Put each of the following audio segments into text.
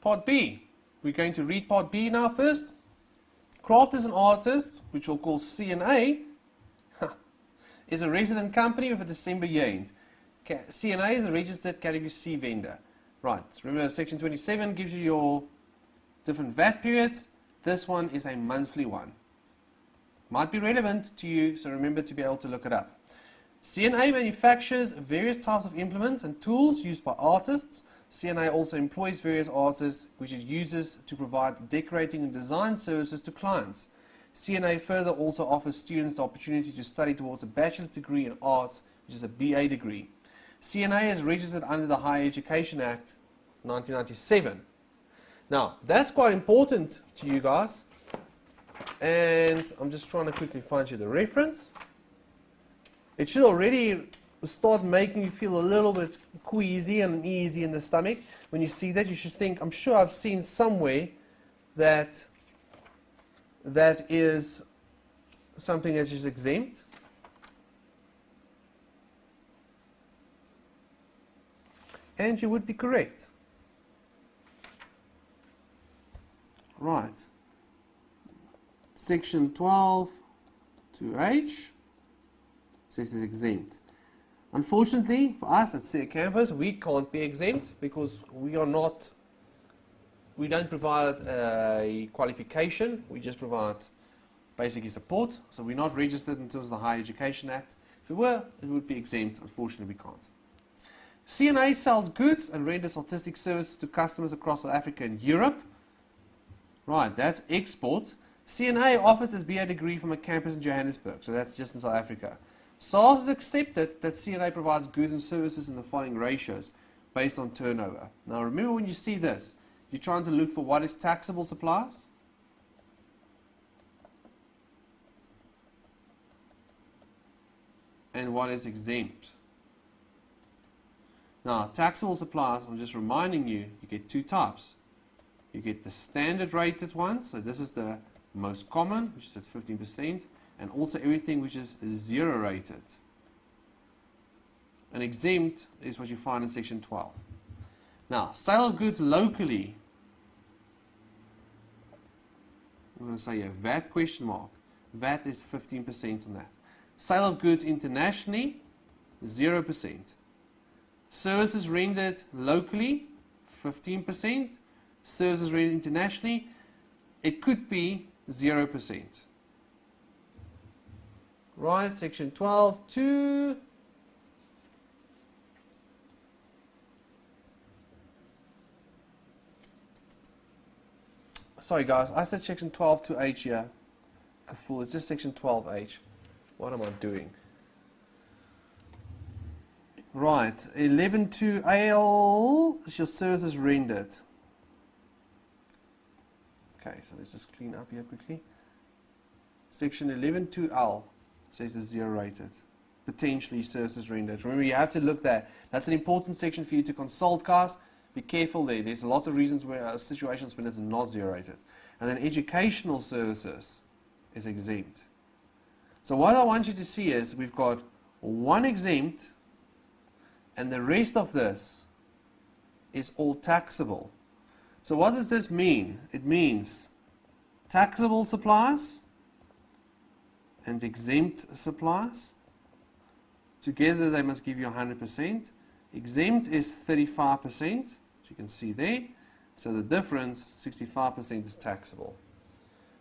Part B. We're going to read Part B now first. Crafters and artists, which we'll call CNA, is a resident company with a December year end. CNA is a registered category C vendor. Right, remember section 27 gives you your different VAT periods. This one is a monthly one. Might be relevant to you, so remember to be able to look it up. CNA manufactures various types of implements and tools used by artists. CNA also employs various artists, which it uses to provide decorating and design services to clients. CNA further also offers students the opportunity to study towards a bachelor's degree in arts, which is a BA degree. CNA is registered under the Higher Education Act 1997. Now, that's quite important to you guys, and I'm just trying to quickly find you the reference. It should already start making you feel a little bit queasy and uneasy in the stomach. When you see that, you should think, I'm sure I've seen somewhere that is something that is exempt. And you would be correct. Right. Section 12 2H says it's exempt. Unfortunately, for us at SEA Campus, we can't be exempt because we don't provide a qualification, we just provide basically support. So we're not registered in terms of the Higher Education Act. If we were, it would be exempt. Unfortunately, we can't. CNA sells goods and renders artistic services to customers across South Africa and Europe. Right, that's export. CNA offers its BA degree from a campus in Johannesburg, so that's just in South Africa. SARS has accepted that CNA provides goods and services in the following ratios based on turnover. Now remember, when you see this, you're trying to look for what is taxable supplies and what is exempt. Now, taxable supplies, I'm just reminding you, you get two types. You get the standard rated ones, so this is the most common, which is at 15%, and also everything which is 0 rated. An exempt is what you find in section 12. Now, sale of goods locally, I'm going to say here, VAT question mark. VAT is 15% on that. Sale of goods internationally, 0%. Services rendered locally, 15%. Services rendered internationally, it could be 0%. Right, section 12, 2. Sorry guys, I said section 12 to H here. Fool, it's just section 12H. What am I doing? Right, 11.2L is your services rendered. Okay, so let's just clean up here quickly. Section 11.2L says the 0 rated. Potentially services rendered. Remember, you have to look there. That's an important section for you to consult, guys. Be careful there. There's lots of reasons where situations when it's not 0 rated. And then educational services is exempt. So what I want you to see is we've got one exempt, and the rest of this is all taxable. So what does this mean? It means taxable supplies and exempt supplies. Together they must give you 100%. Exempt is 35%, as you can see there. So the difference, 65%, is taxable.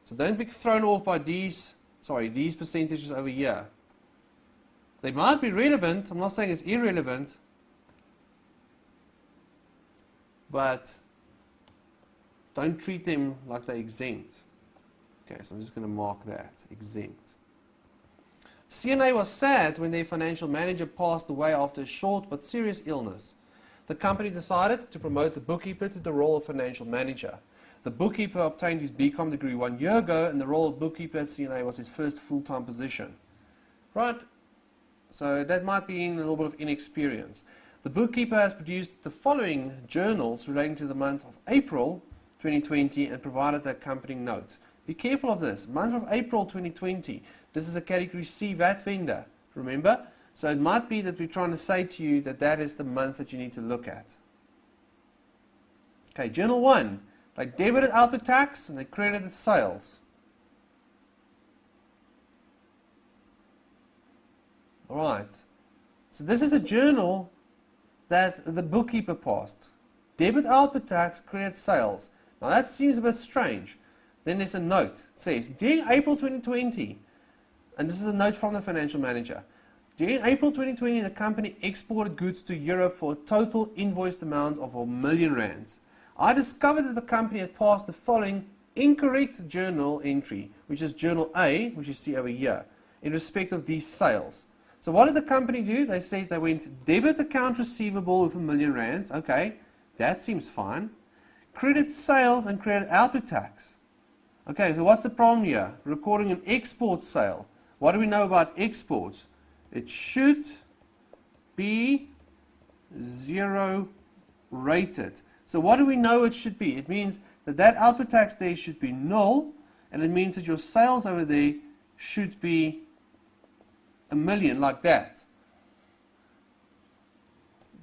So don't be thrown off by these percentages over here. They might be relevant. I'm not saying it's irrelevant, but don't treat them like they're exempt. Okay, so I'm just going to mark that, exempt. CNA was sad when their financial manager passed away after a short but serious illness. The company decided to promote the bookkeeper to the role of financial manager. The bookkeeper obtained his BCom degree 1 year ago, and the role of bookkeeper at CNA was his first full-time position. Right? So that might be a little bit of inexperience. The bookkeeper has produced the following journals relating to the month of April 2020 and provided the accompanying notes. Be careful of this. Month of April 2020. This is a category C VAT vendor. Remember? So it might be that we're trying to say to you that that is the month that you need to look at. Okay, journal 1. They debited output tax and they credited sales. Alright. So this is a journal that the bookkeeper passed. Debit output tax, credit sales. Now that seems a bit strange. Then there's a note. It says, during April 2020, and this is a note from the financial manager, during April 2020, the company exported goods to Europe for a total invoiced amount of R1,000,000. I discovered that the company had passed the following incorrect journal entry, which is journal A, which you see over here, in respect of these sales. So what did the company do? They said they went debit account receivable with R1,000,000. Okay, that seems fine. Credit sales and credit output tax. Okay, so what's the problem here? Recording an export sale. What do we know about exports? It should be 0 rated. So what do we know it should be? It means that that output tax there should be null, and it means that your sales over there should be R1,000,000, like that.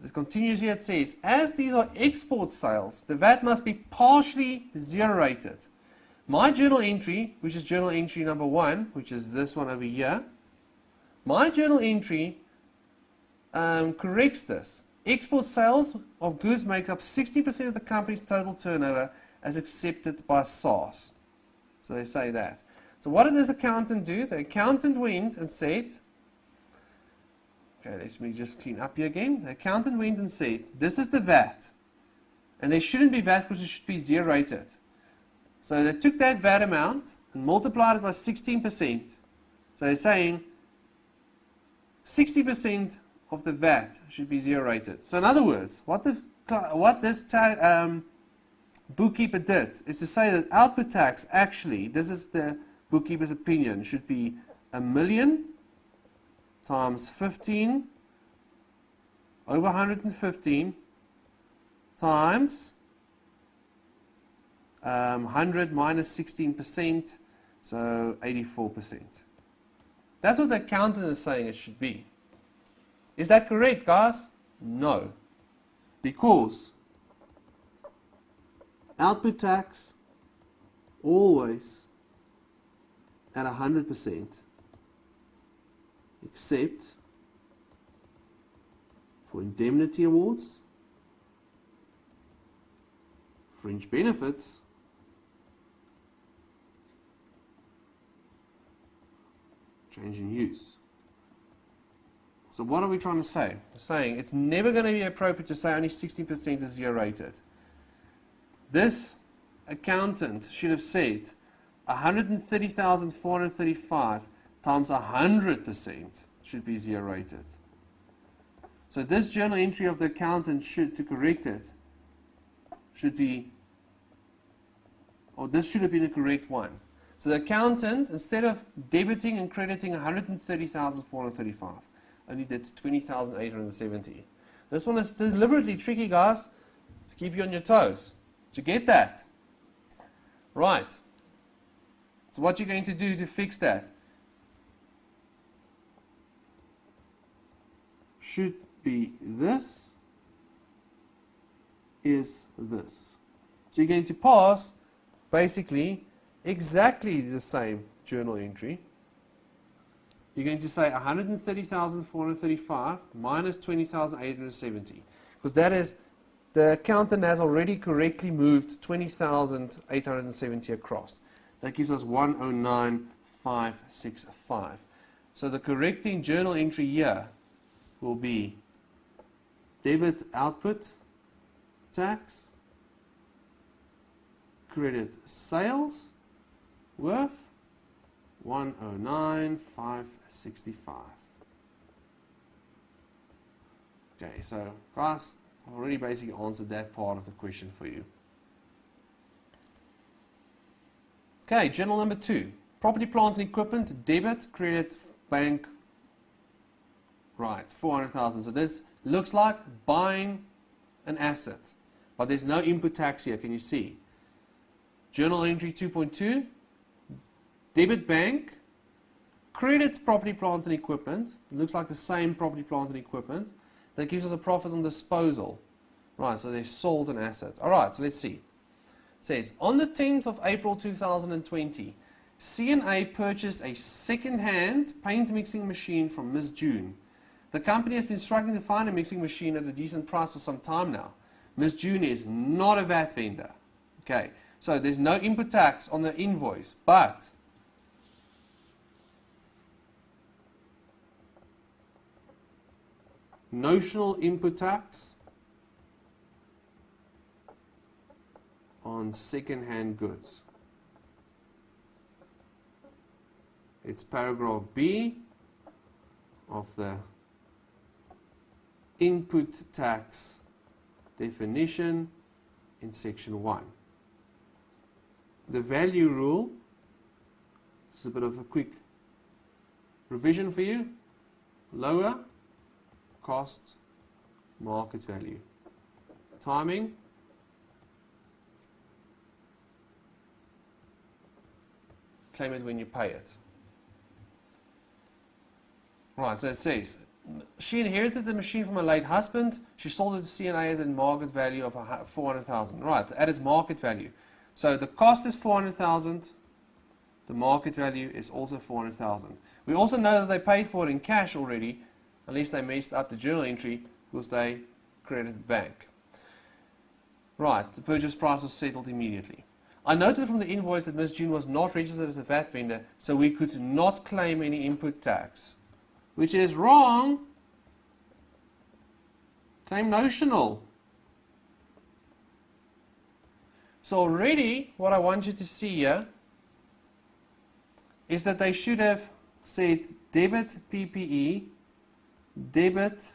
It continues here, it says, as these are export sales, the VAT must be partially 0 rated. My journal entry, which is journal entry number 1, which is this one over here, my journal entry corrects this. Export sales of goods make up 60% of the company's total turnover as accepted by SARS. So they say that. So what did this accountant do? The accountant went and said, okay, let me just clean up here again. The accountant went and said, this is the VAT. And there shouldn't be VAT because it should be 0 rated. So they took that VAT amount and multiplied it by 16%. So they're saying 60% of the VAT should be 0 rated. So in other words, what this bookkeeper did is to say that output tax actually, this is the bookkeeper's opinion, should be R1,000,000 times 15 over 115 times 100 minus 16%, so 84%. That's what the accountant is saying it should be. Is that correct, guys? No. Because output tax always at 100%, except for indemnity awards, fringe benefits, change in use. So what are we trying to say? We're saying it's never going to be appropriate to say only 60% is 0 rated. This accountant should have said 130,435 times 100% should be 0 rated. So this journal entry of the accountant should, to correct it, should be, or this should have been the correct one. So the accountant, instead of debiting and crediting 130,435, only did 20,870. This one is deliberately tricky, guys, to keep you on your toes. Did you get that? Right. So what you're going to do to fix that should be this, is this. So you're going to pass basically exactly the same journal entry. You're going to say 130,435 minus 20,870, because that is, the accountant has already correctly moved 20,870 across. That gives us 109,565. So the correcting journal entry here will be debit output tax, credit sales worth 109,565. Okay, so guys, I've already basically answered that part of the question for you. Okay, journal number 2. Property, plant and equipment, debit, credit, bank. Right, 400,000. So this looks like buying an asset, but there's no input tax here, can you see? Journal entry 2.2, debit bank, credit property, plant and equipment. It looks like the same property, plant and equipment. That gives us a profit on disposal. Right, so they sold an asset. All right, so let's see. It says, on the 10th of April 2020, C&A purchased a second-hand paint mixing machine from Ms. June. The company has been struggling to find a mixing machine at a decent price for some time now. Ms. June is not a VAT vendor. Okay, so there's no input tax on the invoice, but notional input tax on second-hand goods. It's paragraph B of the input tax definition in section 1. The value rule, this is a bit of a quick revision for you. Lower cost market value. Timing, claim it when you pay it. Right, so it says, she inherited the machine from her late husband. She sold it to C&A at a market value of 400,000. Right, at its market value. So the cost is 400,000. The market value is also 400,000. We also know that they paid for it in cash already, unless they messed up the journal entry because they credited the bank. Right, the purchase price was settled immediately. I noted from the invoice that Ms. June was not registered as a VAT vendor, so we could not claim any input tax, which is wrong. Claim notional. So already what I want you to see here is that they should have said debit PPE, debit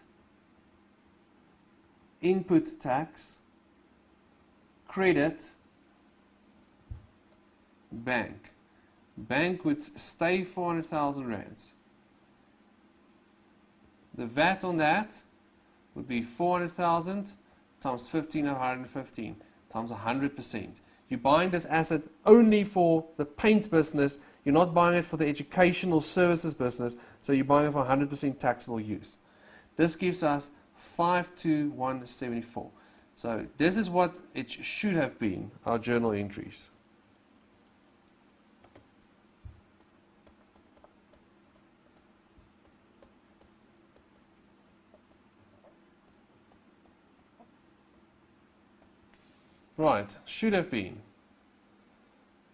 input tax, credit bank. Bank would stay 400,000 rands. The VAT on that would be 400,000 times 15 or 115 times 100%. You're buying this asset only for the paint business. You're not buying it for the educational services business, so you're buying it for 100% taxable use. This gives us 52174. So this is what it should have been, our journal entries. Right, should have been.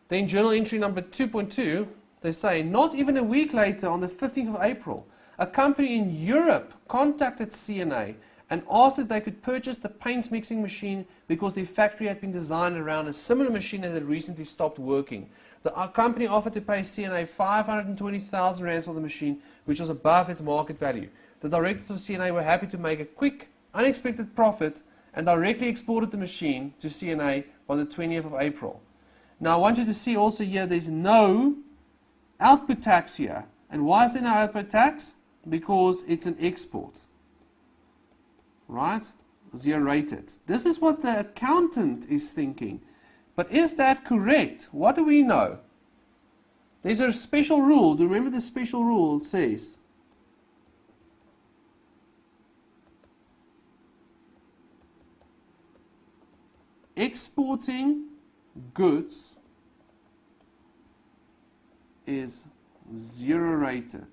Then journal entry number 2.2, they say, not even a week later, on the 15th of April, a company in Europe contacted C&A and asked if they could purchase the paint mixing machine because their factory had been designed around a similar machine that had recently stopped working. The company offered to pay C&A 520,000 rands for the machine, which was above its market value. The directors of C&A were happy to make a quick, unexpected profit and directly exported the machine to C&A by the 20th of April. Now I want you to see also here there's no output tax here. And why is there no output tax? Because it's an export. Right? Zero rated. This is what the accountant is thinking. But is that correct? What do we know? There's a special rule. Do you remember the special rule? It says, exporting goods is zero rated.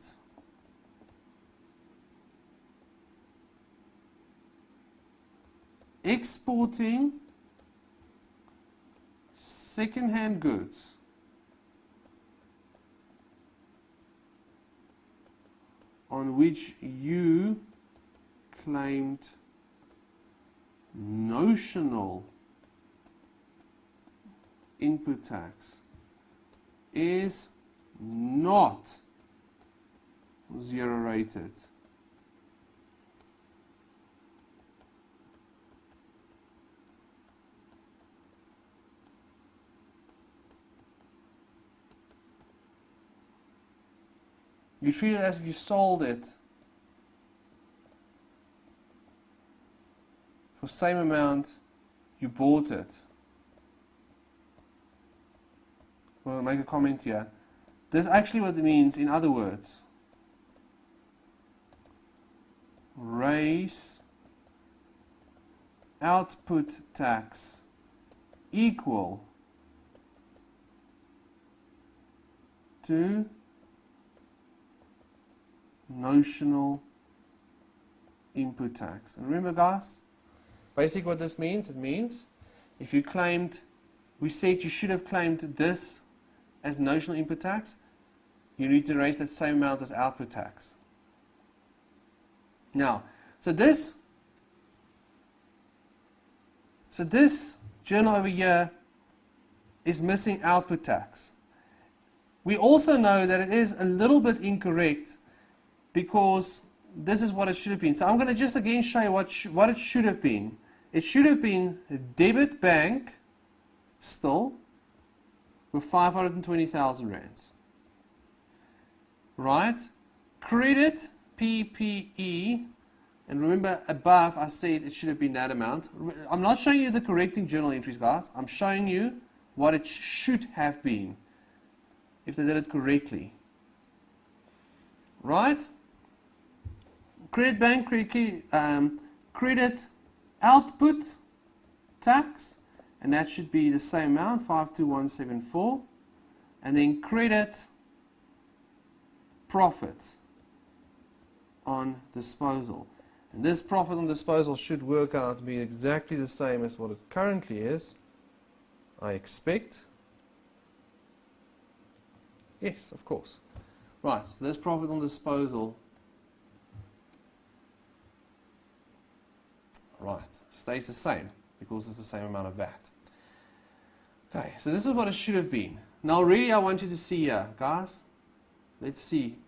Exporting second-hand goods on which you claimed notional input tax is not zero rated. You treat it as if you sold it for the same amount you bought it. We'll make a comment here. This is actually what it means, in other words. Raise output tax equal to notional input tax. And remember, guys, basically what this means, it means if you claimed, we said you should have claimed this as notional input tax, you need to raise that same amount as output tax. Now, so this journal over here is missing output tax. We also know that it is a little bit incorrect because this is what it should have been. So I'm going to just again show you what it should have been. It should have been debit bank still with 520,000 rands. Right? Credit PPE, and remember above I said it should have been that amount. I'm not showing you the correcting journal entries, guys. I'm showing you what it should have been if they did it correctly. Right? Credit bank, credit output tax, and that should be the same amount, 52174, and then credit profit on disposal. And this profit on disposal should work out to be exactly the same as what it currently is, I expect. Yes, of course. Right, so this profit on disposal, right, stays the same because it's the same amount of VAT. Okay, so this is what it should have been. Now really I want you to see here, guys. Let's see.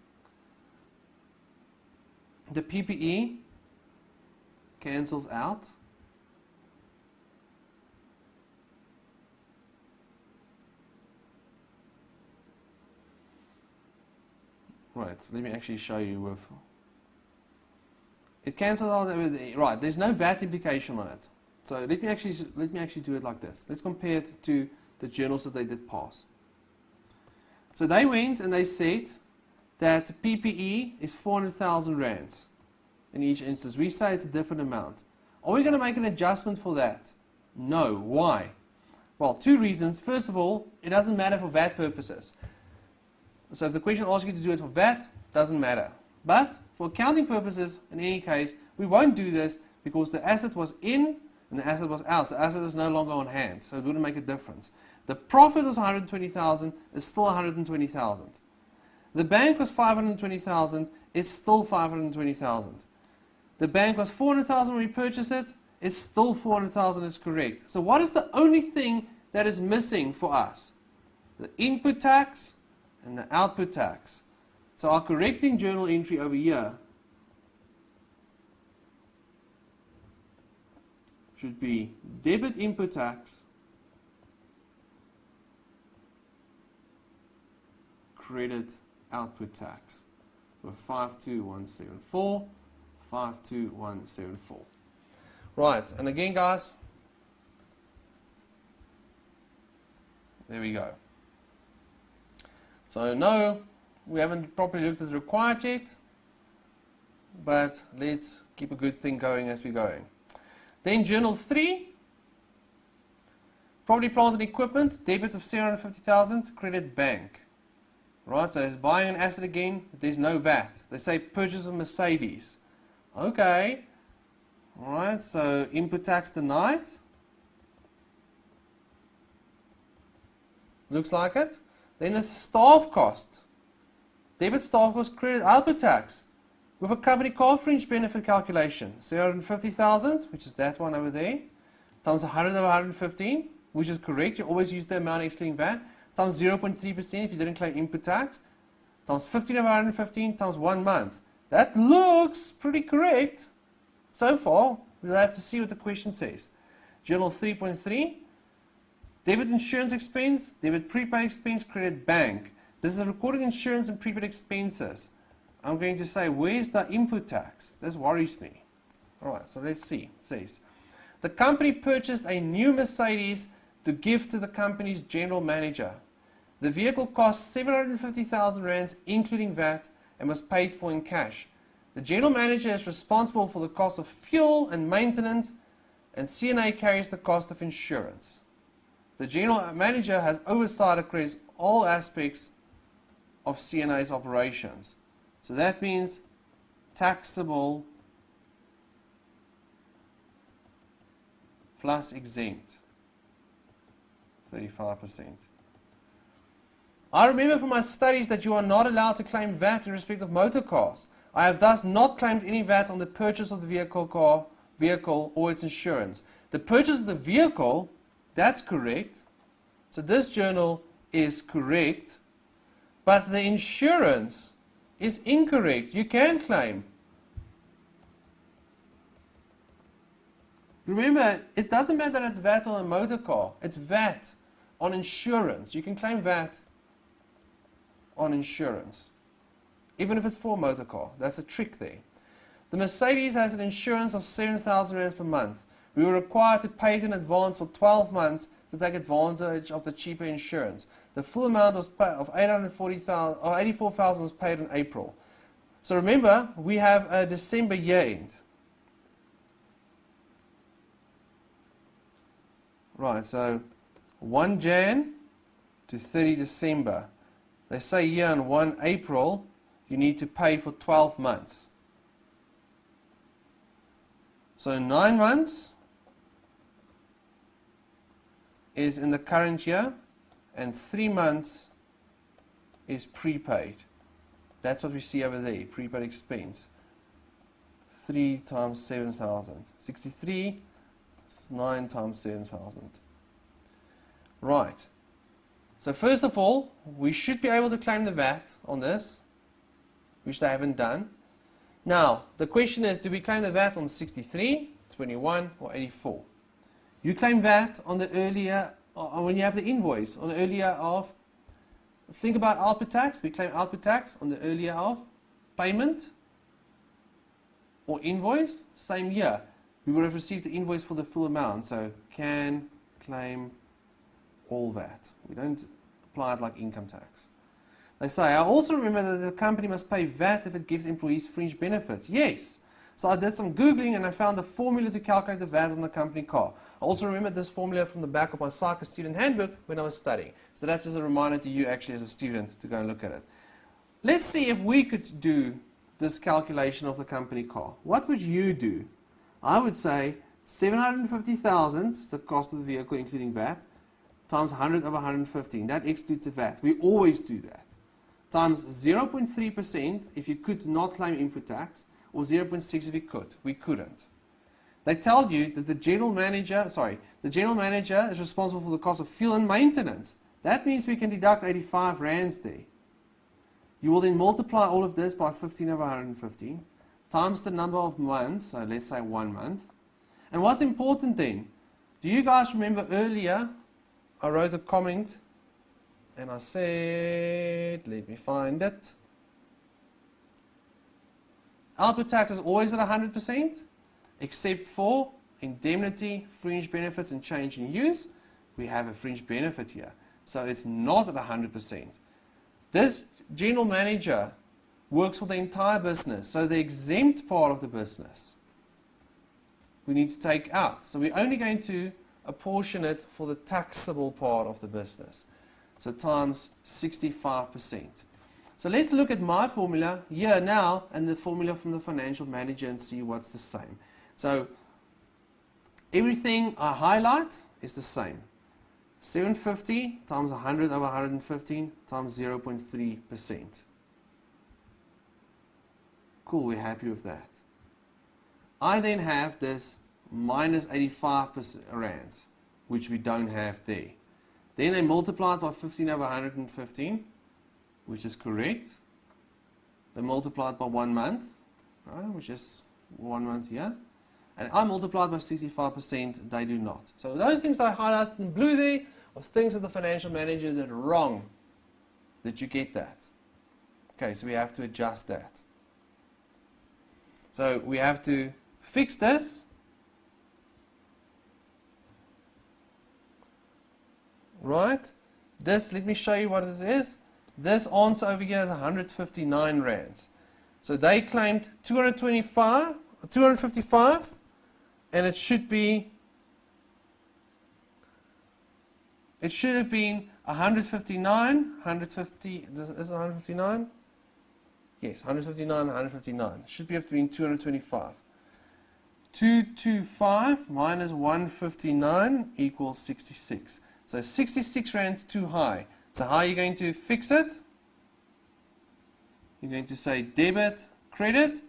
The PPE cancels out. Right, let me actually show you with it cancels out everything. Right, there's no VAT implication on it. So let me actually do it like this. Let's compare it to the journals that they did pass. So they went and they said that PPE is 400,000 rands in each instance. We say it's a different amount. Are we going to make an adjustment for that? No. Why? Well, two reasons. First of all, it doesn't matter for VAT purposes. So if the question asks you to do it for VAT, doesn't matter. But for accounting purposes, in any case, we won't do this because the asset was in and the asset was out. So asset is no longer on hand, so it wouldn't make a difference. The profit was 120,000, it's still 120,000. The bank was 520,000, it's still 520,000. The bank was 400,000 when we purchased it, it's still 400,000, it's correct. So what is the only thing that is missing for us? The input tax and the output tax. So our correcting journal entry over here should be debit input tax, credit output tax with 52174, 52174. Right, and again guys, there we go. So no, we haven't properly looked at the required yet, but let's keep a good thing going as we're going. Then journal 3, property, plant and equipment, debit of 750,000, credit bank. Right, so it's buying an asset again, but there's no VAT. They say purchase of Mercedes. Okay, alright, so input tax denied. Looks like it. Then the staff cost. Debit staff cost, credit output tax. With a company car fringe benefit calculation, 750,000, which is that one over there, times 100 over 115, which is correct. You always use the amount excluding VAT, times 0.3% if you didn't claim input tax, times 15 over 115, times 1 month. That looks pretty correct so far. We'll have to see what the question says. Journal 3.3, debit insurance expense, debit prepaid expense, credit bank. This is recording insurance and prepaid expenses. I'm going to say, where's the input tax? This worries me. Alright, so let's see. It says, the company purchased a new Mercedes to give to the company's general manager. The vehicle cost 750,000 rands, including VAT, and was paid for in cash. The general manager is responsible for the cost of fuel and maintenance and CNA carries the cost of insurance. The general manager has oversight across all aspects of CNA's operations. So that means taxable plus exempt, 35%. I remember from my studies that you are not allowed to claim VAT in respect of motor cars. I have thus not claimed any VAT on the purchase of the vehicle or its insurance. The purchase of the vehicle, that's correct. So this journal is correct, but the insurance is incorrect. You can claim. Remember, it doesn't matter that it's VAT on a motor car. It's VAT on insurance. You can claim VAT on insurance, even if it's for a motor car. That's a trick there. The Mercedes has an insurance of 7,000 rands per month. We were required to pay it in advance for 12 months to take advantage of the cheaper insurance. The full amount was of 840,000 or 84,000 was paid in April. So remember, we have a December year end. Right, so 1 Jan to 30 December. They say here on 1 April, you need to pay for 12 months. So 9 months is in the current year, and 3 months is prepaid. That's what we see over there, prepaid expense. 3 times 7,000. 63, 9 times 7,000. Right. So first of all, we should be able to claim the VAT on this, which they haven't done. Now, the question is, do we claim the VAT on 63, 21, or 84? You claim VAT on the earlier, or when you have the invoice, on the earlier of, think about output tax. We claim output tax on the earlier of payment or invoice, same year. We would have received the invoice for the full amount, so can claim all VAT. We don't apply it like income tax. They say, I also remember that the company must pay VAT if it gives employees fringe benefits. Yes. So I did some Googling and I found a formula to calculate the VAT on the company car. I also remember this formula from the back of my Psycho student handbook when I was studying. So that's just a reminder to you actually as a student to go and look at it. Let's see if we could do this calculation of the company car. What would you do? I would say 750,000 is the cost of the vehicle including VAT, times 100 over 115. That excludes the VAT. We always do that. Times 0.3% if you could not claim input tax, or 0.6 if you could. We couldn't. They tell you that the general manager is responsible for the cost of fuel and maintenance. That means we can deduct 85 rands there. You will then multiply all of this by 15 over 115, times the number of months, so let's say 1 month. And what's important then? Do you guys remember earlier I wrote a comment and I said, let me find it. Output tax is always at 100%, except for indemnity, fringe benefits, and change in use. We have a fringe benefit here, so it's not at 100%. This general manager works for the entire business, so the exempt part of the business we need to take out. So we're only going to apportion it for the taxable part of the business. So times 65%. So let's look at my formula here now and the formula from the financial manager and see what's the same. So everything I highlight is the same. 750 times 100 over 115 times 0.3%. Cool, we're happy with that. I then have this minus 85 rands, which we don't have there. Then I multiply it by 15 over 115, which is correct. They multiply it by 1 month, right, which is 1 month here. And I multiply it by 65%, they do not. So those things I highlighted in blue there are things that the financial manager did wrong. Did you get that? Okay, so we have to adjust that. So we have to fix this. Right? This, let me show you what it is. This answer over here is 159 rands. So they claimed 255, and it should be it should have been 159, 150, is it 159? Yes, 159, 159. It should be have been 225. 225 minus 159 equals 66. So 66 rands too high. So how are you going to fix it? You're going to say debit, credit.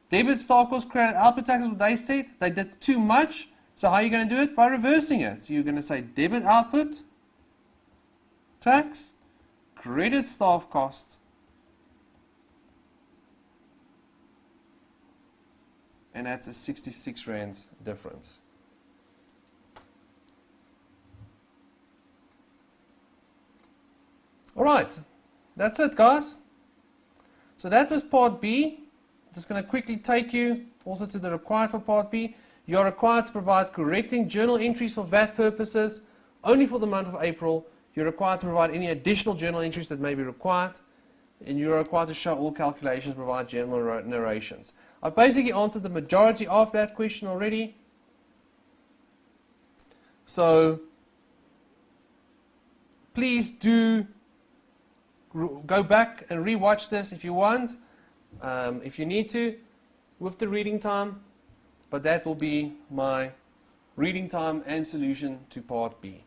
Debit stock cost, credit output tax is what they said. They did too much. So how are you going to do it? By reversing it. So you're going to say debit output tax, credit staff cost, and that's a 66 rands difference. Alright, that's it guys. So that was part B. Just going to quickly take you also to the required for part B. You are required to provide correcting journal entries for VAT purposes only for the month of April. You're required to provide any additional journal entries that may be required. And you're required to show all calculations, provide journal narrations. I've basically answered the majority of that question already. So please do go back and re-watch this if you want, if you need to, with the reading time. But that will be my reading time and solution to part B.